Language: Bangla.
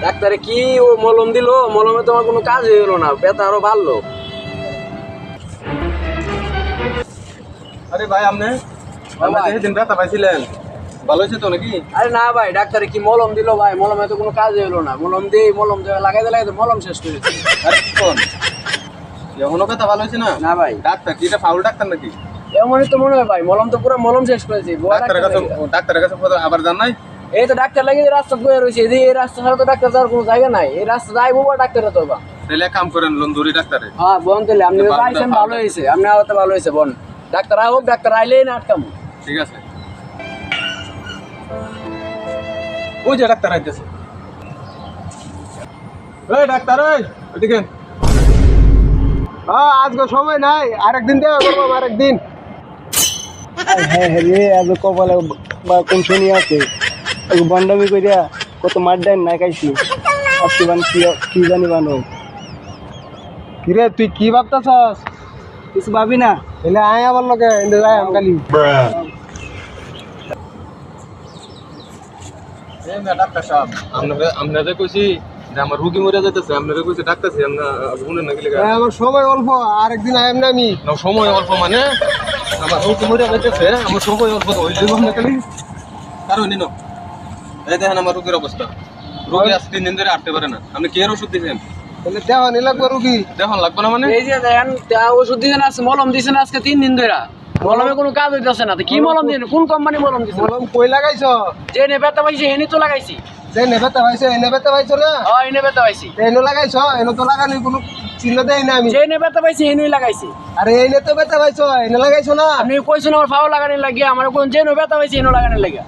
ডাক্তারে কি ও মলম দিল, মলমে তোমার কোনো কাজ হলো না, ব্যথা আরো বাড়লো। আরে ভাই আপনি যেদিন ব্যথা পাইছিলেন ভালো হয়েছে তো নাকি? আরে না ভাই, ডাক্তারে কি মলম দিল ভাই, মলমে তো কোনো কাজ হলো না। মলম দিয়ে লাগাইতে লাগাইতে মলম শেষ করেছি। আরে শোন, এখনো ব্যথা ভালো হয়েছে না? না ভাই, ডাক্তার কি এটা ফাউল ডাক্তার নাকি? এমনই তো মনে হয় ভাই, মলম তো পুরো মলম শেষ করেছি। ডাক্তারের কাছে আবার জান নাই? এই তো ডাক্তার লাগিয়ে রাস্তা বয়ে রয়েছে, এই রাস্তা ছাড়া তো ডাক্তার যাওয়ার কোনো জায়গা নাই। এই রাস্তা যাই বাবা ডাক্তারে তো বা তাহলে এক কাম করেন লন্দুরি ডাক্তারে। হ্যাঁ বোন, তাহলে আপনি পাইছেন ভালো হয়েছে, আপনি আওয়াতে ভালো হয়েছে বোন। ডাক্তার হোক, ডাক্তার আইলেই না আটকাম। ঠিক আছে, ওই যে ডাক্তার আইতেছে। এই ডাক্তার, ওই ওইদিকে। হ্যাঁ আজকে সময় নাই, আরেকদিন দেওয়া করবো, আরেকদিন। হ্যাঁ হ্যাঁ রে, আজ কপালে কোন শনি আছে, বন্ডামি করিয়া কত মার ডাইন না খাইছি। আজকে বান কি জানি বানো। কিরে তুই কি ভাবতেছস? কিছু ভাবি না। এলে আয় আমার লগে, এলে যাই আমকালি। ডাক্তার সাহেব, আপনাদের কইছি যে আমার রুগী মরে যাইতেছে, আপনাদের কইছি ডাক্তার সাহেব না শুনেন না কি লেগে? আমার সময় অল্প, আরেকদিন আইম না আমি। না সময় অল্প মানে আমার রুগী মরে যাইতেছে, আমার সময় অল্প তো হইলে না খালি। কারণ নিনো এই দেখেন আমার রুগীর অবস্থা, রুগী আজ 3 দিন ধরে হাঁটতে পারে না। আপনি কি এর ওষুধ দিয়েছেন? তাহলে দেওয়া নি লাগবে রুগী, দেখন লাগবে না মানে? এই যে দেখেন, ওষুধ দিয়েছেন, আজকে মলম দিয়েছেন আজকে 3 দিন ধরে, মলমে কোনো কাজ হইতেছে না। তো কি মলম দিয়েছেন, কোন কোম্পানি মলম দিয়েছেন? মলম কই লাগাইছ? যে নেবেতা পাইছে এনে তো লাগাইছি। যে নেবেতা পাইছো এনে বেতা পাইছো না? হ্যাঁ এনে বেতা পাইছি। এনে লাগাইছ? এনে তো লাগানি কোনো চিহ্ন দেই না আমি। যে নেবেতা পাইছি এনুই লাগাইছি। আরে এনে তো বেতা পাইছো, এনে লাগাইছো না? আপনি কইছেন আমার ফাও লাগানোর লাগিয়া, আমার কোন যে নেবেতা পাইছি এনে লাগানোর লাগিয়া।